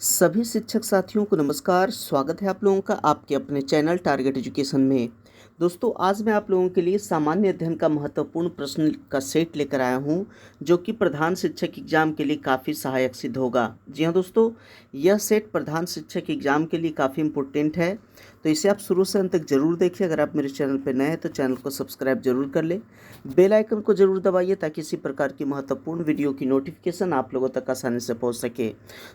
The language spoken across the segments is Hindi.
सभी शिक्षक साथियों को नमस्कार। स्वागत है आप लोगों का आपके अपने चैनल टारगेट एजुकेशन में। दोस्तों, आज मैं आप लोगों के लिए सामान्य अध्ययन का महत्वपूर्ण प्रश्न का सेट लेकर आया हूं, जो कि प्रधान शिक्षक एग्जाम के लिए काफ़ी सहायक सिद्ध होगा। जी हां दोस्तों, यह सेट प्रधान शिक्षक एग्जाम के लिए काफ़ी इम्पोर्टेंट है, तो इसे आप शुरू से अंत तक जरूर देखिए। अगर आप मेरे चैनल पर नए हैं तो चैनल को सब्सक्राइब जरूर कर लें, बेल आइकन को जरूर दबाइए ताकि इसी प्रकार की महत्वपूर्ण वीडियो की नोटिफिकेशन आप लोगों तक आसानी से पहुंच सके।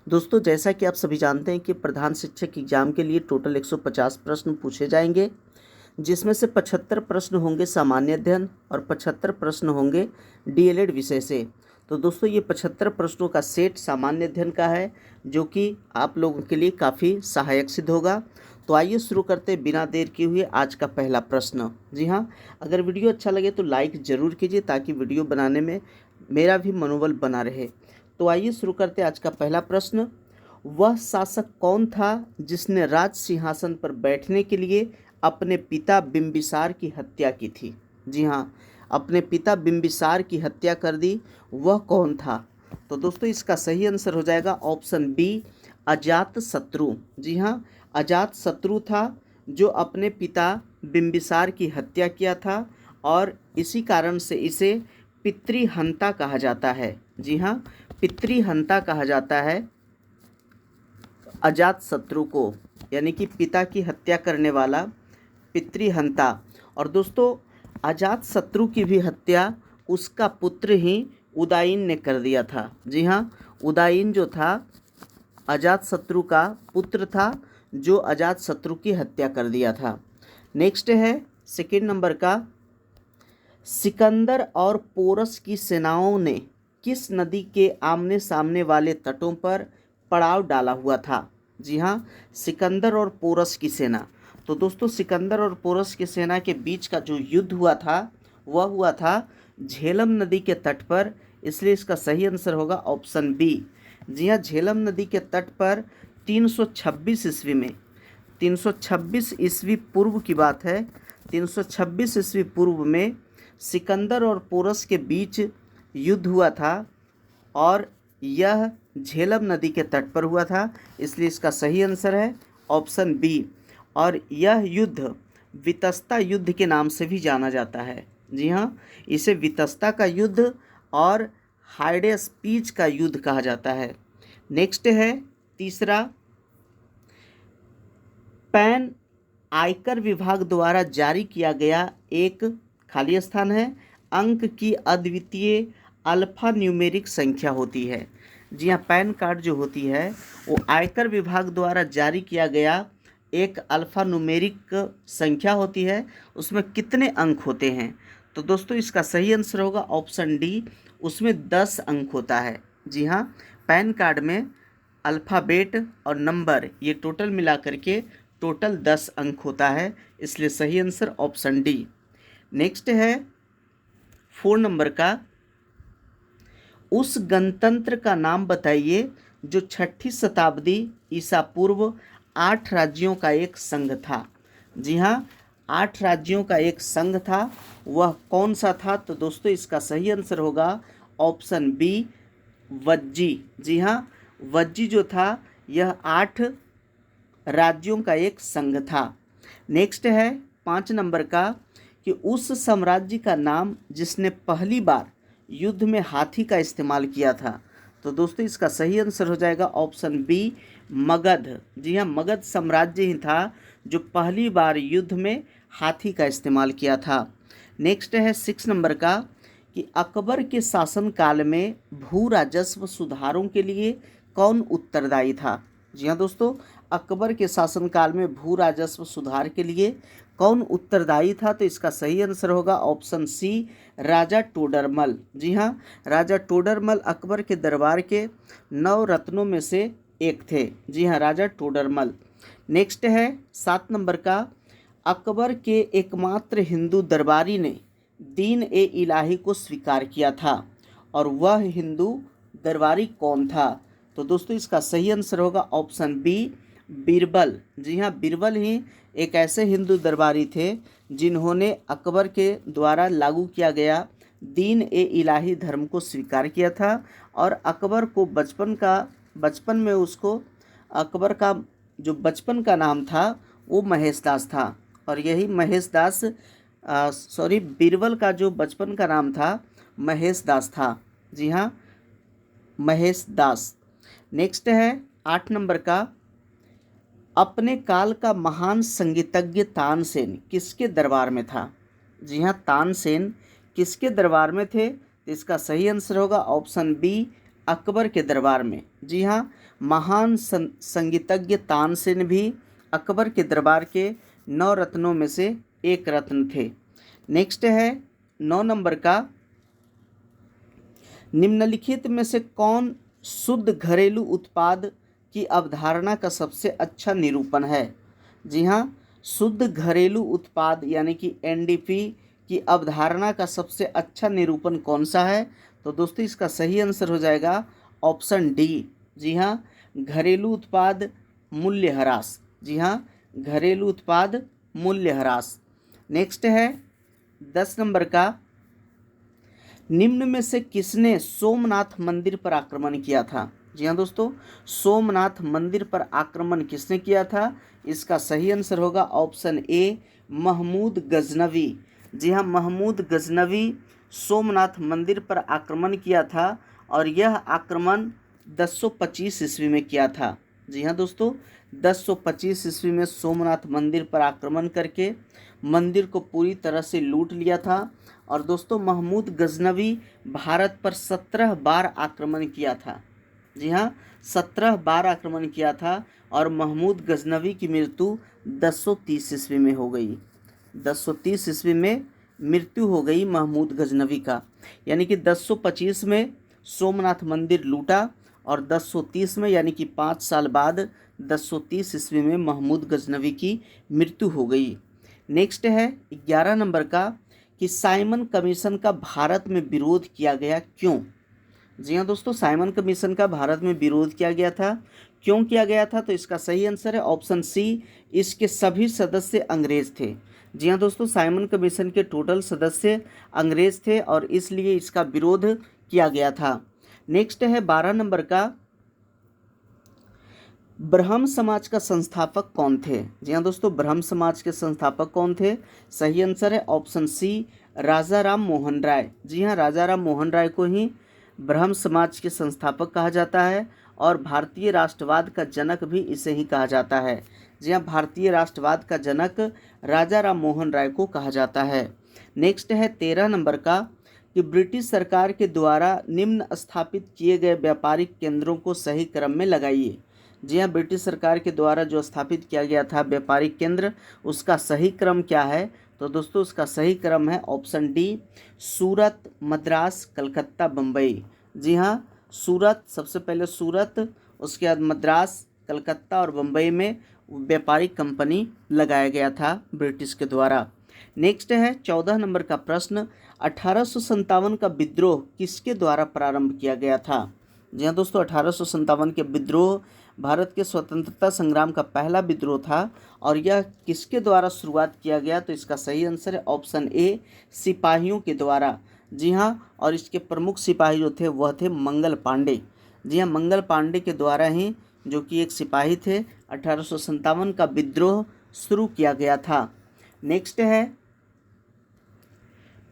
दोस्तों, जैसा कि आप सभी जानते हैं कि प्रधान शिक्षक एग्जाम के लिए टोटल 150 प्रश्न पूछे जाएंगे, जिसमें से 75 प्रश्न होंगे सामान्य अध्ययन और 75 प्रश्न होंगे डीएलएड विषय से। तो दोस्तों, ये 75 प्रश्नों का सेट सामान्य अध्ययन का है, जो कि आप लोगों के लिए काफ़ी सहायक सिद्ध होगा। तो आइए शुरू करते हैं बिना देर किए हुए आज का पहला प्रश्न। जी हाँ, अगर वीडियो अच्छा लगे तो लाइक ज़रूर कीजिए ताकि वीडियो बनाने में मेरा भी मनोबल बना रहे। तो आइए शुरू करते हैं आज का पहला प्रश्न। वह शासक कौन था जिसने राज सिंहासन पर बैठने के लिए अपने पिता बिंबिसार की हत्या की थी? जी हाँ, अपने पिता बिंबिसार की हत्या कर दी। वह कौन था? तो दोस्तों, इसका सही आंसर हो जाएगा ऑप्शन बी, अजात शत्रु। जी हाँ, अजात शत्रु था जो अपने पिता बिंबिसार की हत्या किया था, और इसी कारण से इसे पितृहंता कहा जाता है। जी हाँ, पितृहंता कहा जाता है अजात शत्रु को, यानी कि पिता की हत्या करने वाला पितृहंता। और दोस्तों, अजात शत्रु की भी हत्या उसका पुत्र ही उदायीन ने कर दिया था। जी हाँ, उदायीन जो था अजात शत्रु का पुत्र था, जो अजात शत्रु की हत्या कर दिया था। नेक्स्ट है सेकंड नंबर का, सिकंदर और पोरस की सेनाओं ने किस नदी के आमने सामने वाले तटों पर पड़ाव डाला हुआ था? जी हाँ, सिकंदर और पोरस की सेना। तो दोस्तों, सिकंदर और पोरस की सेना के बीच का जो युद्ध हुआ था वह हुआ था झेलम नदी के तट पर, इसलिए इसका सही आंसर होगा ऑप्शन बी। जी हाँ, झेलम नदी के तट पर 326 ईस्वी में, 326 ईस्वी पूर्व की बात है, 326 ईस्वी पूर्व में सिकंदर और पोरस के बीच युद्ध हुआ था, और यह झेलम नदी के तट पर हुआ था, इसलिए इसका सही आंसर है ऑप्शन बी। और यह युद्ध वितस्ता युद्ध के नाम से भी जाना जाता है। जी हाँ, इसे वितस्ता का युद्ध और हाइडेस्पीच का युद्ध कहा जाता है। नेक्स्ट है तीसरा, पैन आयकर विभाग द्वारा जारी किया गया एक खाली स्थान है अंक की अद्वितीय अल्फा न्यूमेरिक संख्या होती है। जी हाँ, पैन कार्ड जो होती है वो आयकर विभाग द्वारा जारी किया गया एक अल्फा न्यूमेरिक संख्या होती है। उसमें कितने अंक होते हैं? तो दोस्तों, इसका सही आंसर होगा ऑप्शन डी, उसमें 10 अंक होता है। जी हाँ, पैन कार्ड में अल्फ़ाबेट और नंबर ये टोटल मिला करके टोटल 10 अंक होता है, इसलिए सही आंसर ऑप्शन डी। नेक्स्ट है 4 नंबर का, उस गणतंत्र का नाम बताइए जो 6ठी शताब्दी ईसा पूर्व 8 राज्यों का एक संघ था। जी हाँ, 8 राज्यों का एक संघ था, वह कौन सा था? तो दोस्तों, इसका सही आंसर होगा ऑप्शन बी, वज्जी। जी हाँ, वज्जी जो था यह 8 राज्यों का एक संघ था। नेक्स्ट है 5 नंबर का, कि उस साम्राज्य का नाम जिसने पहली बार युद्ध में हाथी का इस्तेमाल किया था। तो दोस्तों, इसका सही आंसर हो जाएगा ऑप्शन बी, मगध। जी हाँ, मगध साम्राज्य ही था जो पहली बार युद्ध में हाथी का इस्तेमाल किया था। नेक्स्ट है 6 नंबर का, कि अकबर के शासनकाल में भू राजस्व सुधारों के लिए कौन उत्तरदायी था? जी हाँ दोस्तों, अकबर के शासनकाल में भू राजस्व सुधार के लिए कौन उत्तरदायी था? तो इसका सही आंसर होगा ऑप्शन सी, राजा टोडरमल। जी हाँ, राजा टोडरमल अकबर के दरबार के 9 रत्नों में से एक थे। जी हाँ, राजा टोडरमल। नेक्स्ट है 7 नंबर का, अकबर के एकमात्र हिंदू दरबारी ने दीन ए इलाही को स्वीकार किया था, और वह हिंदू दरबारी कौन था? तो दोस्तों, इसका सही आंसर होगा ऑप्शन बी, बीरबल। जी हाँ, बीरबल ही एक ऐसे हिंदू दरबारी थे जिन्होंने अकबर के द्वारा लागू किया गया दीन ए इलाही धर्म को स्वीकार किया था, और अकबर को बचपन में उसको अकबर का जो बचपन का नाम था वो महेश दास था, और यही महेश दास बीरबल का जो बचपन का नाम था महेश दास था। जी हाँ, महेश दास। नेक्स्ट है 8 नंबर का, अपने काल का महान संगीतज्ञ तानसेन किसके दरबार में था? जी हाँ, तानसेन किसके दरबार में थे? तो इसका सही आंसर होगा ऑप्शन बी, अकबर के दरबार में। जी हाँ, महान संगीतज्ञ तानसेन भी अकबर के दरबार के 9 रत्नों में से एक रत्न थे। नेक्स्ट है 9 नंबर का, निम्नलिखित में से कौन शुद्ध घरेलू उत्पाद की अवधारणा का सबसे अच्छा निरूपण है? जी हाँ, शुद्ध घरेलू उत्पाद यानी कि एनडीपी की अवधारणा का सबसे अच्छा निरूपण कौन सा है? तो दोस्तों इसका सही आंसर हो जाएगा ऑप्शन डी। जी हाँ, घरेलू उत्पाद मूल्य ह्रास। जी हाँ, घरेलू उत्पाद मूल्य ह्रास। नेक्स्ट है 10 नंबर का, निम्न में से किसने सोमनाथ मंदिर पर आक्रमण किया था? जी हाँ दोस्तों, सोमनाथ मंदिर पर आक्रमण किसने किया था? इसका सही आंसर होगा ऑप्शन ए, महमूद गजनवी। जी हाँ, महमूद गजनवी सोमनाथ मंदिर पर आक्रमण किया था, और यह आक्रमण 1025 ईस्वी में किया था। जी हाँ दोस्तों, 1025 ईस्वी में सोमनाथ मंदिर पर आक्रमण करके मंदिर को पूरी तरह से लूट लिया था। और दोस्तों, महमूद गजनवी भारत पर 17 बार आक्रमण किया था। जी हाँ, 17 बार आक्रमण किया था, और महमूद गजनवी की मृत्यु 1030 ईस्वी में हो गई। 1030 ईस्वी में मृत्यु हो गई महमूद गजनवी का, यानी कि 1025 में सोमनाथ मंदिर लूटा, और 1030 में यानी कि 5 साल बाद 1030 ईस्वी में महमूद गजनवी की मृत्यु हो गई। नेक्स्ट है 11 नंबर का, कि साइमन कमीशन का भारत में विरोध किया गया क्यों? जी हाँ दोस्तों, साइमन कमीशन का भारत में विरोध किया गया था। क्यों किया गया था? तो इसका सही आंसर है ऑप्शन सी, इसके सभी सदस्य अंग्रेज थे। जी हाँ दोस्तों, साइमन कमीशन के टोटल सदस्य अंग्रेज थे, और इसलिए इसका विरोध किया गया था। नेक्स्ट है 12 नंबर का, ब्रह्म समाज का संस्थापक कौन थे? जी हाँ दोस्तों, ब्रह्म समाज के संस्थापक कौन थे? सही आंसर है ऑप्शन सी, राजा राम मोहन राय। जी हाँ, राजा राम मोहन राय को ही ब्रह्म समाज के संस्थापक कहा जाता है, और भारतीय राष्ट्रवाद का जनक भी इसे ही कहा जाता है। जी हाँ, भारतीय राष्ट्रवाद का जनक राजा राम मोहन राय को कहा जाता है। नेक्स्ट है 13 नंबर का, कि ब्रिटिश सरकार के द्वारा निम्न स्थापित किए गए व्यापारिक केंद्रों को सही क्रम में लगाइए। जी हाँ, ब्रिटिश सरकार के द्वारा जो स्थापित किया गया था व्यापारिक केंद्र, उसका सही क्रम क्या है? तो दोस्तों उसका सही क्रम है ऑप्शन डी, सूरत, मद्रास, कलकत्ता, बम्बई। जी हाँ, सूरत, सबसे पहले सूरत, उसके बाद मद्रास, कलकत्ता और बम्बई में व्यापारिक कंपनी लगाया गया था ब्रिटिश के द्वारा। नेक्स्ट है 14 नंबर का प्रश्न, 1857 का विद्रोह किसके द्वारा प्रारंभ किया गया था? जी हाँ दोस्तों, 1857 के विद्रोह भारत के स्वतंत्रता संग्राम का पहला विद्रोह था, और यह किसके द्वारा शुरुआत किया गया? तो इसका सही आंसर है ऑप्शन ए, सिपाहियों के द्वारा। जी हाँ, और इसके प्रमुख सिपाही जो थे वह थे मंगल पांडे। जी हाँ, मंगल पांडे के द्वारा ही, जो कि एक सिपाही थे, 1857 का विद्रोह शुरू किया गया था। नेक्स्ट है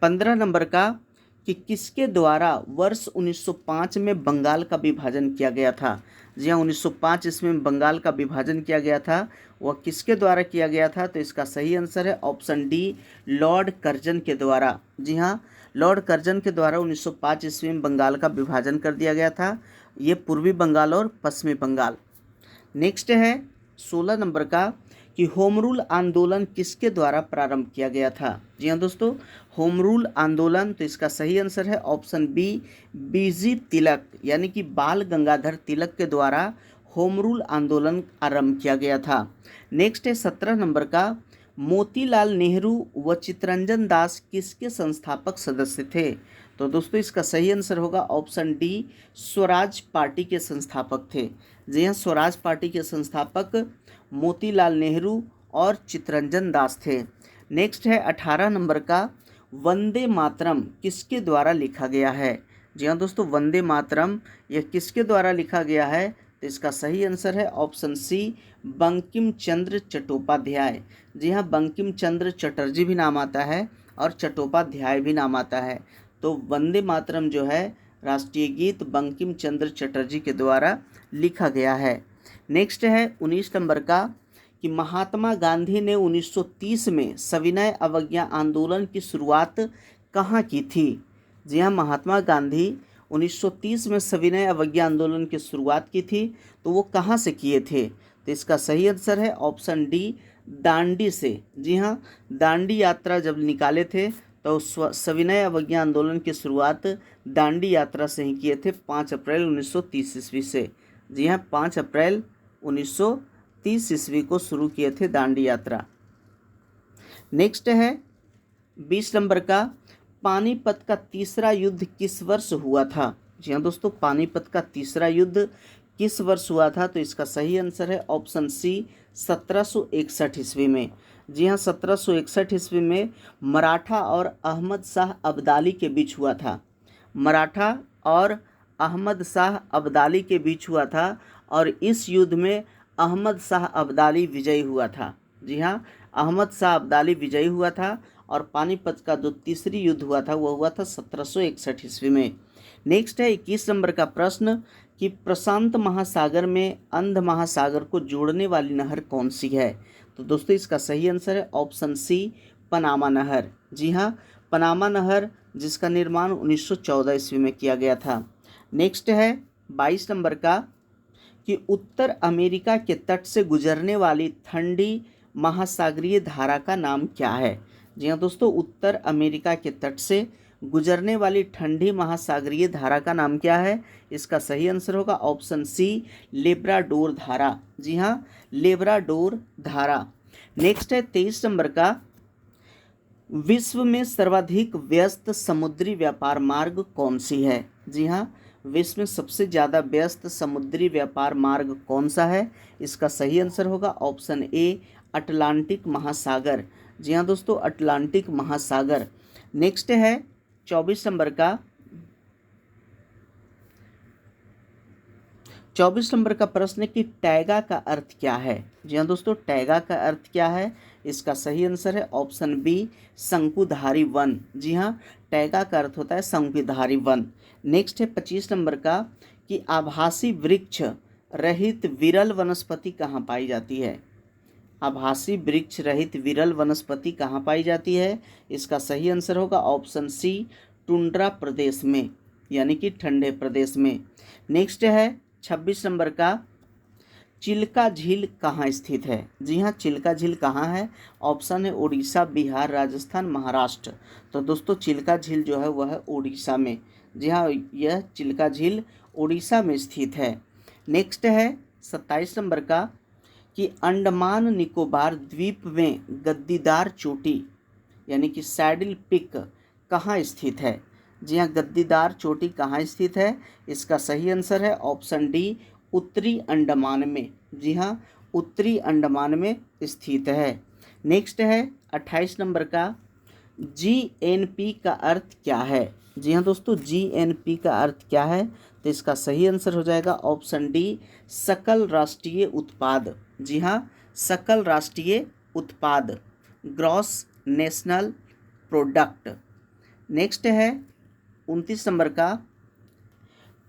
15 नंबर का, कि किसके द्वारा वर्ष 1905 में बंगाल का विभाजन किया गया था? जी हाँ, 1905 इसमें बंगाल का विभाजन किया गया था, वह किसके द्वारा किया गया था? तो इसका सही आंसर है ऑप्शन डी, लॉर्ड कर्जन के द्वारा। जी हाँ, लॉर्ड कर्जन के द्वारा 1905 ईस्वी में बंगाल का विभाजन कर दिया गया था, ये पूर्वी बंगाल और पश्चिमी बंगाल। नेक्स्ट है 16 नंबर का, कि होम रूल आंदोलन किसके द्वारा प्रारंभ किया गया था? जी हाँ दोस्तों, होम रूल आंदोलन, तो इसका सही आंसर है ऑप्शन बी, बीजी तिलक यानी कि बाल गंगाधर तिलक के द्वारा होम रूल आंदोलन आरंभ किया गया था। नेक्स्ट है 17 नंबर का, मोतीलाल नेहरू व चित्तरंजन दास किसके संस्थापक सदस्य थे? तो दोस्तों इसका सही आंसर होगा ऑप्शन डी, स्वराज पार्टी के संस्थापक थे। जी हाँ, स्वराज पार्टी के संस्थापक मोतीलाल नेहरू और चित्तरंजन दास थे। नेक्स्ट है 18 नंबर का, वंदे मातरम किसके द्वारा लिखा गया है? जी हाँ दोस्तों, वंदे मातरम यह किसके द्वारा लिखा गया है? तो इसका सही आंसर है ऑप्शन सी बंकिम चंद्र चट्टोपाध्याय। जी हाँ, बंकिम चंद्र चटर्जी भी नाम आता है और चट्टोपाध्याय भी नाम आता है। तो वंदे मातरम जो है राष्ट्रीय गीत बंकिम चंद्र चटर्जी के द्वारा लिखा गया है। नेक्स्ट है 19 नंबर का कि महात्मा गांधी ने 1930 में सविनय अवज्ञा आंदोलन की शुरुआत कहाँ की थी। जी हाँ, महात्मा गांधी 1930 में सविनय अवज्ञा आंदोलन की शुरुआत की थी, तो वो कहाँ से किए थे। तो इसका सही आंसर है ऑप्शन डी दांडी से। जी हाँ, दांडी यात्रा जब निकाले थे तो सविनय अवज्ञा आंदोलन की शुरुआत दांडी यात्रा से ही किए थे 5 अप्रैल 1930 ईस्वी से। जी हाँ, 5 अप्रैल 1930 ईस्वी को शुरू किए थे दांडी यात्रा। नेक्स्ट है 20 नंबर का पानीपत का तीसरा युद्ध किस वर्ष हुआ था। जी हाँ दोस्तों, पानीपत का तीसरा युद्ध किस वर्ष हुआ था। तो इसका सही आंसर है ऑप्शन सी 1761 ईस्वी में। जी हाँ, 1761 ईस्वी में मराठा और अहमद शाह अब्दाली के बीच हुआ था। मराठा और अहमद शाह अब्दाली के बीच हुआ था और इस युद्ध में अहमद शाह अब्दाली विजयी हुआ था। जी हाँ, अहमद शाह अब्दाली विजयी हुआ था और पानीपत का जो तीसरी युद्ध हुआ था वो हुआ था 1761 ईस्वी में। नेक्स्ट है 21 नंबर का प्रश्न कि प्रशांत महासागर में अंध महासागर को जोड़ने वाली नहर कौन सी है। तो दोस्तों इसका सही आंसर है ऑप्शन सी पनामा नहर। जी हाँ, पनामा नहर जिसका निर्माण 1914 ईस्वी में किया गया था। नेक्स्ट है 22 नंबर का कि उत्तर अमेरिका के तट से गुजरने वाली ठंडी महासागरीय धारा का नाम क्या है। जी हाँ दोस्तों, उत्तर अमेरिका के तट से गुजरने वाली ठंडी महासागरीय धारा का नाम क्या है। इसका सही आंसर होगा ऑप्शन सी लेब्राडोर धारा। जी हाँ, लेब्राडोर धारा। नेक्स्ट है 23 नंबर का विश्व में सर्वाधिक व्यस्त समुद्री व्यापार मार्ग कौन सी है। जी हाँ, विश्व में सबसे ज़्यादा व्यस्त समुद्री व्यापार मार्ग कौन सा है। इसका सही आंसर होगा ऑप्शन ए अटलांटिक महासागर। जी हाँ दोस्तों, अटलांटिक महासागर। नेक्स्ट है 24 नंबर का 24 नंबर का प्रश्न है कि टैगा का अर्थ क्या है। जी हाँ दोस्तों, टैगा का अर्थ क्या है। इसका सही आंसर है ऑप्शन बी शंकुधारी वन। जी हाँ, टैगा का अर्थ होता है शंकुधारी वन। नेक्स्ट है 25 नंबर का कि आभासी वृक्ष रहित विरल वनस्पति कहाँ पाई जाती है। आभासी वृक्ष रहित विरल वनस्पति कहाँ पाई जाती है। इसका सही आंसर होगा ऑप्शन सी टुंड्रा प्रदेश में, यानी कि ठंडे प्रदेश में। नेक्स्ट है 26 नंबर का चिल्का झील कहाँ स्थित है। जी हाँ, चिल्का झील कहाँ है। ऑप्शन है उड़ीसा, बिहार, राजस्थान, महाराष्ट्र। तो दोस्तों चिल्का झील जो है वह है उड़ीसा में। जी हाँ, यह चिल्का झील उड़ीसा में स्थित है। नेक्स्ट है 27 नंबर का कि अंडमान निकोबार द्वीप में गद्दीदार चोटी यानी कि सैडल पिक कहाँ स्थित है। जी हाँ, गद्दीदार चोटी कहाँ स्थित है। इसका सही आंसर है ऑप्शन डी उत्तरी अंडमान में। जी हाँ, उत्तरी अंडमान में स्थित है। नेक्स्ट है 28 नंबर का GNP का अर्थ क्या है। जी हाँ दोस्तों, GNP का अर्थ क्या है। तो इसका सही आंसर हो जाएगा ऑप्शन डी सकल राष्ट्रीय उत्पाद। जी हाँ, सकल राष्ट्रीय उत्पाद, ग्रॉस नेशनल प्रोडक्ट। नेक्स्ट है 29 नंबर का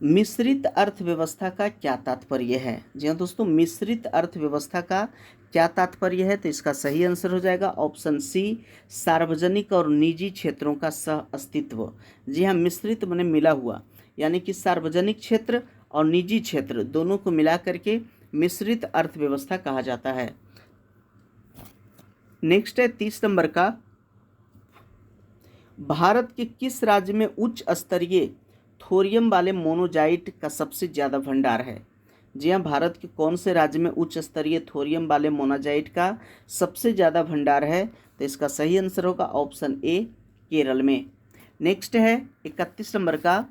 मिश्रित अर्थव्यवस्था का क्या तात्पर्य है। जी हाँ दोस्तों, मिश्रित अर्थव्यवस्था का क्या तात्पर्य है। तो इसका सही आंसर हो जाएगा ऑप्शन सी सार्वजनिक और निजी क्षेत्रों का सह अस्तित्व। जी हाँ, मिश्रित माने मिला हुआ, यानी कि सार्वजनिक क्षेत्र और निजी क्षेत्र दोनों को मिला करके मिश्रित अर्थव्यवस्था कहा जाता है। नेक्स्ट है 30 नंबर का भारत के किस राज्य में उच्च स्तरीय थोरियम वाले मोनोजाइट का सबसे ज़्यादा भंडार है। जी हाँ, भारत के कौन से राज्य में उच्च स्तरीय थोरियम वाले मोनोजाइट का सबसे ज़्यादा भंडार है। तो इसका सही आंसर होगा ऑप्शन ए केरल में। नेक्स्ट है 31 नंबर का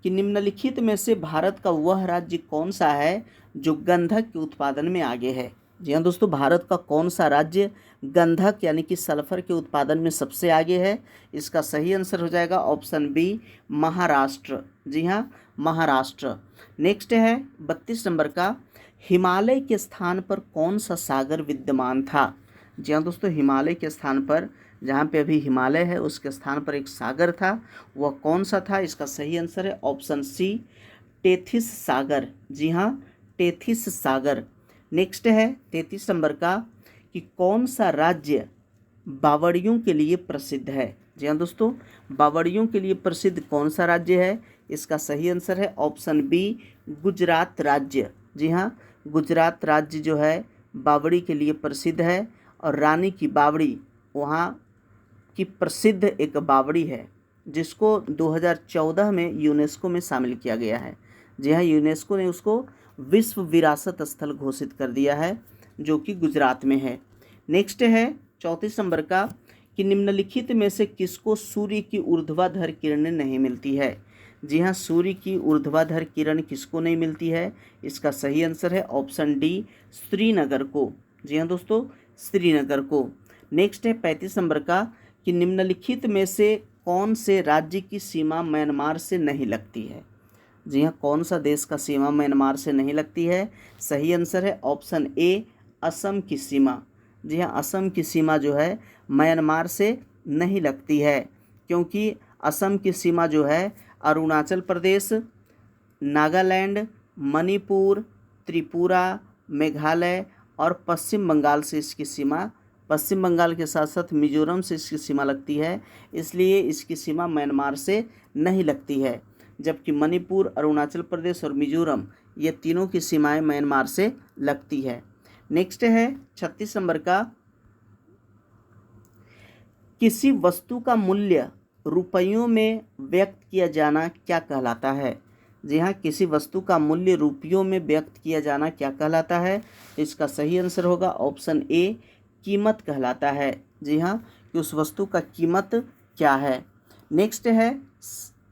कि निम्नलिखित में से भारत का वह राज्य कौन सा है जो गंधक के उत्पादन में आगे है। जी हाँ दोस्तों, भारत का कौन सा राज्य गंधक यानी कि सल्फर के उत्पादन में सबसे आगे है? इसका सही आंसर हो जाएगा ऑप्शन बी, महाराष्ट्र। जी हाँ, महाराष्ट्र। नेक्स्ट है 32 नंबर का, हिमालय के स्थान पर कौन सा सागर विद्यमान था? जी हाँ दोस्तों, हिमालय के स्थान पर, जहाँ पे अभी हिमालय है उसके स्थान पर एक सागर था, वह कौन सा था? इसका सही आंसर है ऑप्शन सी, टेथिस सागर। जी हाँ, टेथिस सागर। नेक्स्ट है 33 नंबर का, कि कौन सा राज्य बावड़ियों के लिए प्रसिद्ध है? जी हाँ दोस्तों, बावड़ियों के लिए प्रसिद्ध कौन सा राज्य है? इसका सही आंसर है ऑप्शन बी, गुजरात राज्य। जी हाँ, गुजरात राज्य जो है बावड़ी के लिए प्रसिद्ध है, और रानी की बावड़ी वहाँ की प्रसिद्ध एक बावड़ी है, जिसको 2014 में यूनेस्को में शामिल किया गया है। जी हाँ, यूनेस्को ने उसको विश्व विरासत स्थल घोषित कर दिया है, जो कि गुजरात में है। नेक्स्ट है 34 नंबर का, कि निम्नलिखित में से किसको सूर्य की ऊर्ध्वाधर किरणें नहीं मिलती है? जी हाँ, सूर्य की ऊर्ध्वाधर किरण किसको नहीं मिलती है? इसका सही आंसर है ऑप्शन डी, श्रीनगर को। जी हाँ दोस्तों, श्रीनगर को। नेक्स्ट है 35 नंबर का, कि निम्नलिखित में से कौन से राज्य की सीमा म्यांमार से नहीं लगती है? जी हाँ, कौन सा देश का सीमा म्यांमार से नहीं लगती है? सही आंसर है ऑप्शन ए, असम की सीमा। जी हाँ, असम की सीमा जो है म्यांमार से नहीं लगती है, क्योंकि असम की सीमा जो है अरुणाचल प्रदेश, नागालैंड, मणिपुर, त्रिपुरा, मेघालय और पश्चिम बंगाल से इसकी सीमा, पश्चिम बंगाल के साथ साथ मिजोरम से इसकी सीमा लगती है, इसलिए इसकी सीमा म्यांमार से नहीं लगती है। जबकि मणिपुर, अरुणाचल प्रदेश और मिजोरम, ये तीनों की सीमाएं म्यांमार से लगती है। नेक्स्ट है 36 नंबर का, किसी वस्तु का मूल्य रुपयों में व्यक्त किया जाना क्या कहलाता है? जी हाँ, किसी वस्तु का मूल्य रुपयों में व्यक्त किया जाना क्या कहलाता है? इसका सही आंसर होगा ऑप्शन ए, कीमत कहलाता है। जी हाँ, कि उस वस्तु का कीमत क्या है। नेक्स्ट है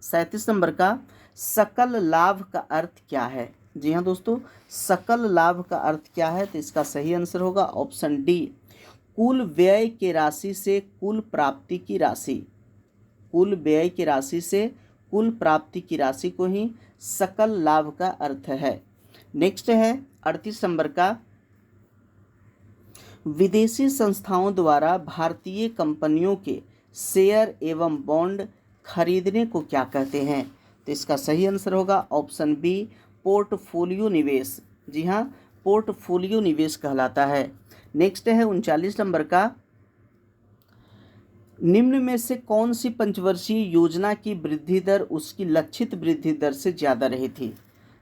37 नंबर का, सकल लाभ का अर्थ क्या है? जी हाँ दोस्तों, सकल लाभ का अर्थ क्या है? तो इसका सही आंसर होगा ऑप्शन डी, कुल व्यय की राशि से कुल प्राप्ति की राशि। कुल व्यय की राशि से कुल प्राप्ति की राशि को ही सकल लाभ का अर्थ है। नेक्स्ट है 38 नंबर का, विदेशी संस्थाओं द्वारा भारतीय कंपनियों के शेयर एवं बॉन्ड खरीदने को क्या कहते हैं? तो इसका सही आंसर होगा ऑप्शन बी, पोर्टफोलियो निवेश। जी हाँ, पोर्टफोलियो निवेश कहलाता है। नेक्स्ट है 39 नंबर का, निम्न में से कौन सी पंचवर्षीय योजना की वृद्धि दर उसकी लक्षित वृद्धि दर से ज़्यादा रही थी?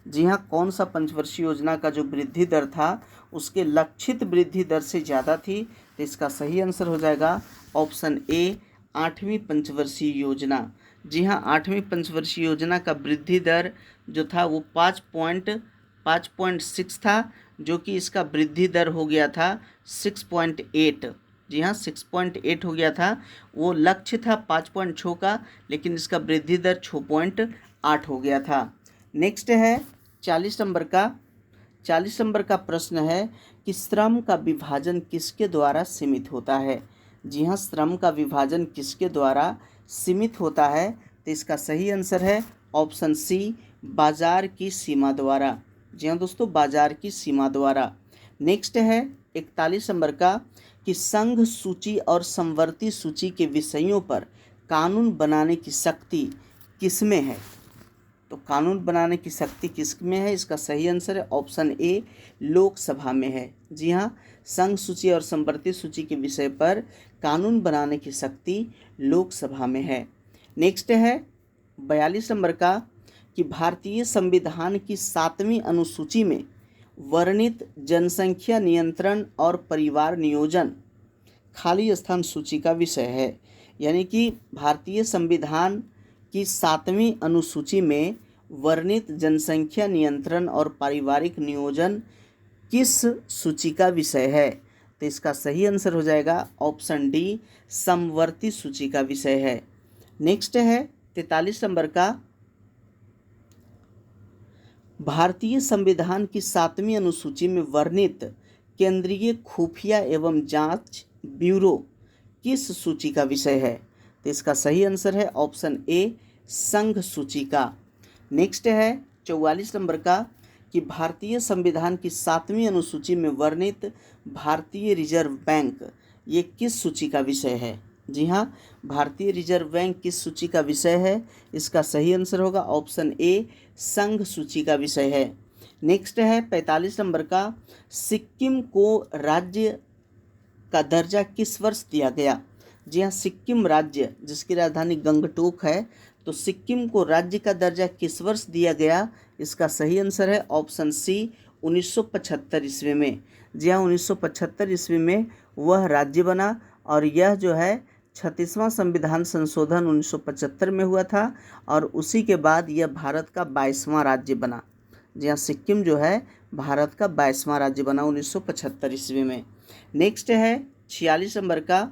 जी हाँ, कौन सा पंचवर्षीय योजना का जो वृद्धि दर था उसके लक्षित वृद्धि दर से ज़्यादा थी? तो इसका सही आंसर हो जाएगा ऑप्शन ए, 8वीं पंचवर्षीय योजना। जी हाँ, 8वीं पंचवर्षीय योजना का वृद्धि दर जो था वो 5.6 था, जो कि इसका वृद्धि दर हो गया था 6.8। जी हाँ, 6.8 हो गया था। वो लक्ष्य था 5.6 का, लेकिन इसका वृद्धि दर 6.8 हो गया था। नेक्स्ट है 40 नंबर का। 40 नंबर का प्रश्न है कि श्रम का विभाजन किसके द्वारा सीमित होता है? जी हाँ, श्रम का विभाजन किसके द्वारा सीमित होता है? तो इसका सही आंसर है ऑप्शन सी, बाजार की सीमा द्वारा। जी हाँ दोस्तों, बाजार की सीमा द्वारा। नेक्स्ट है 41 नंबर का, कि संघ सूची और समवर्ती सूची के विषयों पर कानून बनाने की शक्ति किसमें है? तो कानून बनाने की शक्ति किसमें है? इसका सही आंसर है ऑप्शन ए, लोकसभा में है। जी हाँ, संघ सूची और समवर्ती सूची के विषय पर कानून बनाने की शक्ति लोकसभा में है। नेक्स्ट है 42 नंबर का, कि भारतीय संविधान की 7वीं अनुसूची में वर्णित जनसंख्या नियंत्रण और परिवार नियोजन खाली स्थान सूची का विषय है। यानी कि भारतीय संविधान की 7वीं अनुसूची में वर्णित जनसंख्या नियंत्रण और पारिवारिक नियोजन किस सूची का विषय है? तो इसका सही आंसर हो जाएगा ऑप्शन डी, समवर्ती सूची का विषय है। नेक्स्ट है 43 नंबर का, भारतीय संविधान की 7वीं अनुसूची में वर्णित केंद्रीय खुफिया एवं जांच ब्यूरो किस सूची का विषय है? तो इसका सही आंसर है ऑप्शन ए, संघ सूची का। नेक्स्ट है 44 नंबर का कि भारतीय संविधान की 7वीं अनुसूची में वर्णित भारतीय रिजर्व बैंक ये किस सूची का विषय है? जी हाँ, भारतीय रिजर्व बैंक किस सूची का विषय है? इसका सही आंसर होगा ऑप्शन ए, संघ सूची का विषय है। नेक्स्ट है 45 नंबर का, सिक्किम को राज्य का दर्जा किस वर्ष दिया गया? जी हाँ, सिक्किम राज्य जिसकी राजधानी गंगटोक है, तो सिक्किम को राज्य का दर्जा किस वर्ष दिया गया? इसका सही आंसर है ऑप्शन सी, 1975 ईस्वी में। जी हाँ, 1975 ईस्वी में वह राज्य बना और यह जो है 36वां संविधान संशोधन 1975 में हुआ था और उसी के बाद यह भारत का 22वां राज्य बना। जी हाँ, सिक्किम जो है भारत का 22वां राज्य बना 1975 ईस्वी में। नेक्स्ट है 46 नंबर का,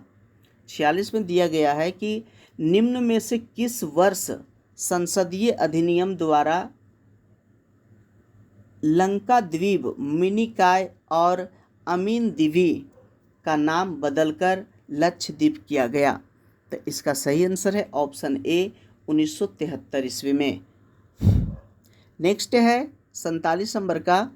46 में दिया गया है कि निम्न में से किस वर्ष संसदीय अधिनियम द्वारा लंका द्वीप, मिनिकॉय और अमीन दिवी का नाम बदलकर लक्षद्वीप किया गया? तो इसका सही आंसर है ऑप्शन ए, 1973 ईस्वी में। नेक्स्ट है 47 नंबर का,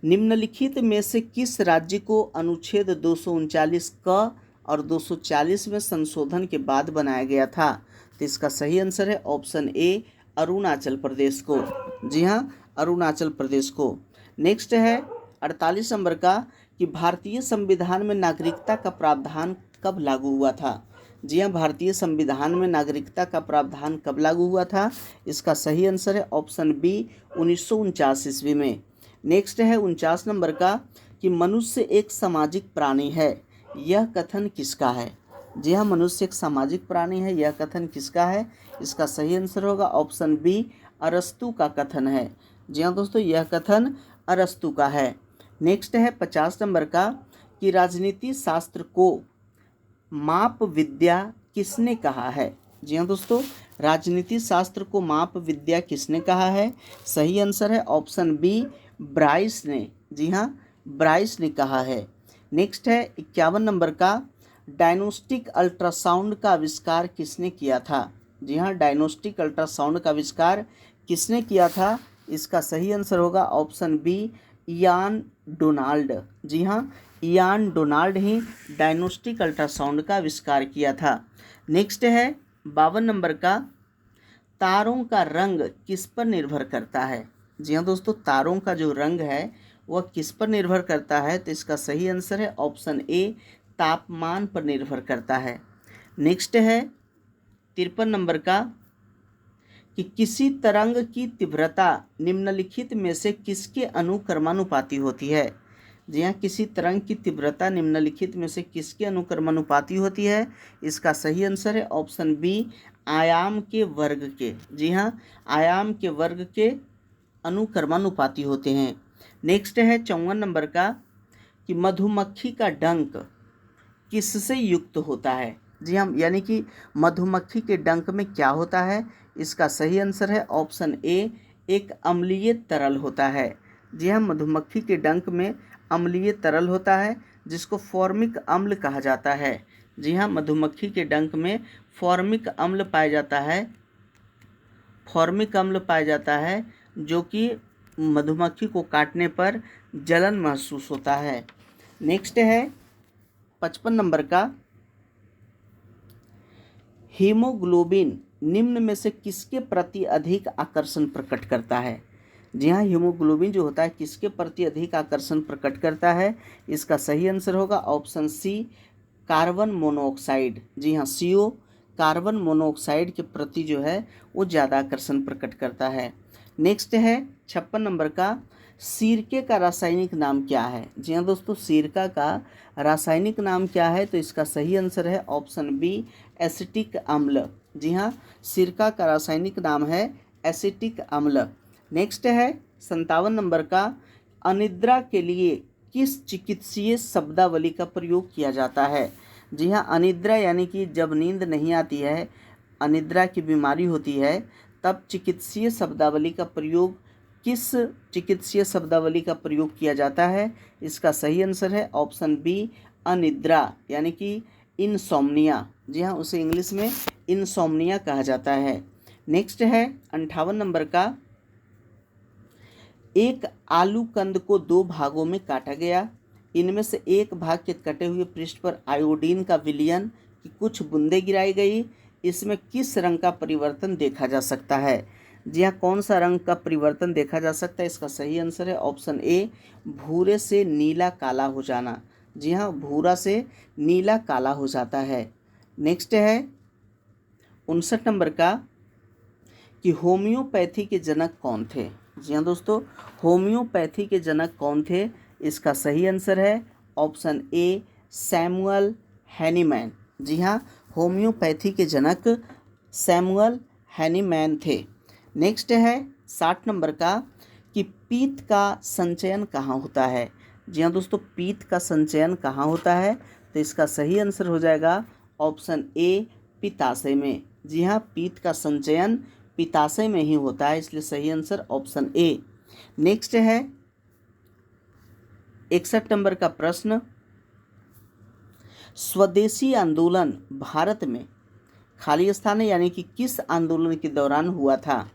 निम्नलिखित में से किस राज्य को अनुच्छेद 239 क और 240 में संशोधन के बाद बनाया गया था? तो इसका सही आंसर है ऑप्शन ए, अरुणाचल प्रदेश को। जी हाँ, अरुणाचल प्रदेश को। नेक्स्ट है 48 नंबर का कि भारतीय संविधान में नागरिकता का प्रावधान कब लागू हुआ था? जी हाँ, भारतीय संविधान में नागरिकता का प्रावधान कब लागू हुआ था? इसका सही आंसर है ऑप्शन बी, 1949 ईस्वी में। नेक्स्ट है 49 नंबर का कि मनुष्य एक सामाजिक प्राणी है, यह कथन किसका है? जी हाँ, मनुष्य एक सामाजिक प्राणी है, यह कथन किसका है? इसका सही आंसर होगा ऑप्शन बी, अरस्तु का कथन है। जी हाँ दोस्तों, यह कथन अरस्तु का है। नेक्स्ट है 50 नंबर का कि राजनीति शास्त्र को माप विद्या किसने कहा है? जी हाँ दोस्तों, राजनीति शास्त्र को माप विद्या किसने कहा है? सही आंसर है ऑप्शन बी, ब्राइस ने। जी हाँ, ब्राइस ने कहा है। नेक्स्ट है 51 नंबर का, डायग्नोस्टिक अल्ट्रासाउंड का आविष्कार किसने किया था? जी हाँ, डायग्नोस्टिक अल्ट्रासाउंड का आविष्कार किसने किया था? इसका सही आंसर होगा ऑप्शन बी, इयान डोनाल्ड। जी हाँ, इयान डोनाल्ड ही डायग्नोस्टिक अल्ट्रासाउंड का आविष्कार किया था। नेक्स्ट है 52 नंबर का, तारों का रंग किस पर निर्भर करता है? जी हाँ दोस्तों, तारों का जो रंग है वह किस पर निर्भर करता है? तो इसका सही आंसर है ऑप्शन ए, तापमान पर निर्भर करता है। नेक्स्ट है 53 नंबर का कि किसी तरंग की तीव्रता निम्नलिखित में से किसके अनुक्रमानुपाती होती है? जी हाँ, किसी तरंग की तीव्रता निम्नलिखित में से किसके अनुक्रमानुपाती होती है? इसका सही आंसर है ऑप्शन बी, आयाम के वर्ग के। जी हाँ, आयाम के वर्ग के अनुक्रमानुपाती होते हैं। नेक्स्ट है 54 नंबर का कि मधुमक्खी का डंक किससे युक्त होता है? जी हाँ, यानी कि मधुमक्खी के डंक में क्या होता है? इसका सही आंसर है ऑप्शन ए, एक अम्लीय तरल होता है। जी हाँ, मधुमक्खी के डंक में अम्लीय तरल होता है जिसको फॉर्मिक अम्ल कहा जाता है। जी हाँ, मधुमक्खी के डंक में फॉर्मिक अम्ल पाया जाता है, फॉर्मिक अम्ल पाया जाता है जो कि मधुमक्खी को काटने पर जलन महसूस होता है। नेक्स्ट है 55 नंबर का, हीमोग्लोबिन निम्न में से किसके प्रति अधिक आकर्षण प्रकट करता है? जी हाँ, हीमोग्लोबिन जो होता है किसके प्रति अधिक आकर्षण प्रकट करता है? इसका सही आंसर होगा ऑप्शन सी, कार्बन मोनोऑक्साइड। जी हाँ, CO कार्बन मोनोऑक्साइड के प्रति जो है वो ज़्यादा आकर्षण प्रकट करता है। नेक्स्ट है 56 नंबर का, सिरके का रासायनिक नाम क्या है? जी हाँ दोस्तों, सिरका का रासायनिक नाम क्या है? तो इसका सही आंसर है ऑप्शन बी, एसिटिक अम्ल। जी हाँ, सिरका का रासायनिक नाम है एसिटिक अम्ल। नेक्स्ट है 57 नंबर का, अनिद्रा के लिए किस चिकित्सीय शब्दावली का प्रयोग किया जाता है? जी हाँ, अनिद्रा यानी कि जब नींद नहीं आती है, अनिद्रा की बीमारी होती है, तब चिकित्सीय शब्दावली का प्रयोग किस चिकित्सीय शब्दावली का प्रयोग किया जाता है? इसका सही आंसर है ऑप्शन बी, अनिद्रा यानी कि इनसोम्निया। जी हाँ, उसे इंग्लिश में इनसोम्निया कहा जाता है। नेक्स्ट है 58 नंबर का, एक आलू कंद को दो भागों में काटा गया, इनमें से एक भाग के कटे हुए पृष्ठ पर आयोडीन का विलयन की कुछ बूंदें गिराई गई, इसमें किस रंग का परिवर्तन देखा जा सकता है? जी हाँ, कौन सा रंग का परिवर्तन देखा जा सकता है? इसका सही आंसर है ऑप्शन ए, भूरे से नीला काला हो जाना। जी हाँ, भूरा से नीला काला हो जाता है। नेक्स्ट है 59 नंबर का, कि होम्योपैथी के जनक कौन थे? जी हाँ दोस्तों, होम्योपैथी के जनक कौन थे? इसका सही आंसर है ऑप्शन ए, सैमुअल हैनीमैन। जी हाँ, होम्योपैथी के जनक सैमुअल हैनीमैन थे। नेक्स्ट है 60 नंबर का, कि पीत का संचयन कहाँ होता है? जी हाँ दोस्तों, पीत का संचयन कहाँ होता है? तो इसका सही आंसर हो जाएगा ऑप्शन ए, पित्ताशय में। जी हाँ, पीत का संचयन पित्ताशय में ही होता है, इसलिए सही आंसर ऑप्शन ए। नेक्स्ट है 61 नंबर का प्रश्न, स्वदेशी आंदोलन भारत में खाली स्थान है यानी कि किस आंदोलन के दौरान हुआ था?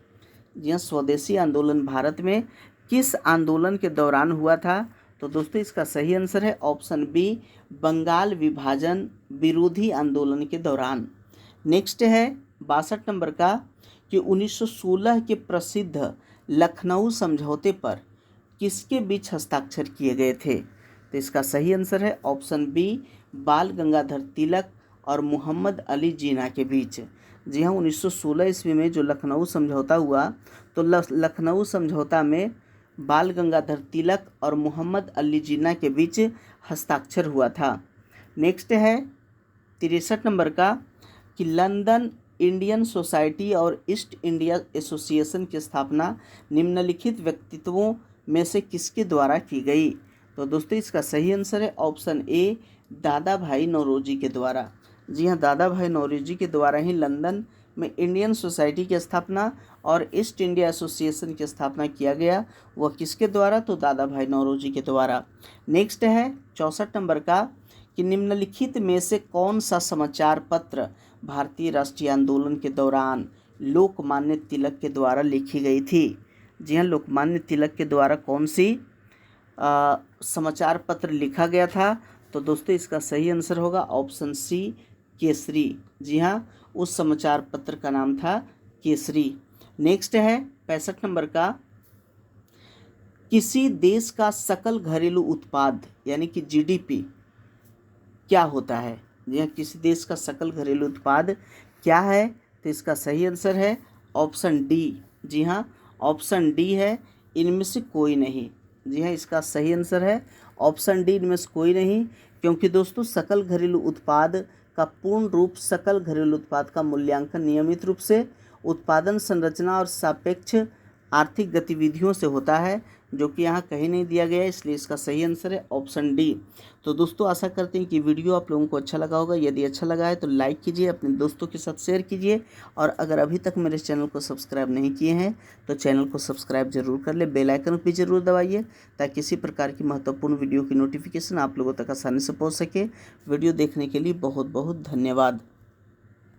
जी हाँ, स्वदेशी आंदोलन भारत में किस आंदोलन के दौरान हुआ था? तो दोस्तों इसका सही आंसर है ऑप्शन बी, बंगाल विभाजन विरोधी आंदोलन के दौरान। नेक्स्ट है 62 नंबर का, कि 1916 के प्रसिद्ध लखनऊ समझौते पर किसके बीच हस्ताक्षर किए गए थे? तो इसका सही आंसर है ऑप्शन बी, बाल गंगाधर तिलक और मोहम्मद अली जिन्ना के बीच। जी हाँ, 1916 ईस्वी में जो लखनऊ समझौता हुआ, तो लखनऊ समझौता में बाल गंगाधर तिलक और मोहम्मद अली जिन्ना के बीच हस्ताक्षर हुआ था। नेक्स्ट है 63 नंबर का, कि लंदन इंडियन सोसाइटी और ईस्ट इंडिया एसोसिएशन की स्थापना निम्नलिखित व्यक्तित्वों में से किसके द्वारा की गई? तो दोस्तों इसका सही आंसर है ऑप्शन ए, दादा भाई नौरोजी के द्वारा। जी हाँ, दादा भाई नौरोजी के द्वारा ही लंदन में इंडियन सोसाइटी की स्थापना और ईस्ट इंडिया एसोसिएशन की स्थापना किया गया। वह किसके द्वारा? तो दादा भाई नौरोजी के द्वारा। नेक्स्ट है 64 नंबर का, कि निम्नलिखित में से कौन सा समाचार पत्र भारतीय राष्ट्रीय आंदोलन के दौरान लोकमान्य तिलक के द्वारा लिखी गई थी? जी हाँ, लोकमान्य तिलक के द्वारा कौन सी समाचार पत्र लिखा गया था? तो दोस्तों इसका सही आंसर होगा ऑप्शन सी, केसरी। जी हाँ, उस समाचार पत्र का नाम था केसरी। नेक्स्ट है 65 नंबर का, किसी देश का सकल घरेलू उत्पाद यानी कि जीडीपी क्या होता है? जी हाँ, किसी देश का सकल घरेलू उत्पाद क्या है? तो इसका सही आंसर है ऑप्शन डी। जी हाँ, ऑप्शन डी है, इनमें से कोई नहीं। जी हाँ, इसका सही आंसर है ऑप्शन डी, इनमें से कोई नहीं, क्योंकि दोस्तों सकल घरेलू उत्पाद का पूर्ण रूप सकल घरेलू उत्पाद का मूल्यांकन नियमित रूप से उत्पादन संरचना और सापेक्ष आर्थिक गतिविधियों से होता है, जो कि यहाँ कहीं नहीं दिया गया है, इसलिए इसका सही आंसर है ऑप्शन डी। तो दोस्तों आशा करते हैं कि वीडियो आप लोगों को अच्छा लगा होगा। यदि अच्छा लगा है तो लाइक कीजिए, अपने दोस्तों के साथ शेयर कीजिए, और अगर अभी तक मेरे चैनल को सब्सक्राइब नहीं किए हैं तो चैनल को सब्सक्राइब जरूर कर ले, बेल आइकन भी जरूर दबाइए, ताकि किसी प्रकार की महत्वपूर्ण वीडियो की नोटिफिकेशन आप लोगों तक आसानी से पहुँच सके। वीडियो देखने के लिए बहुत बहुत धन्यवाद।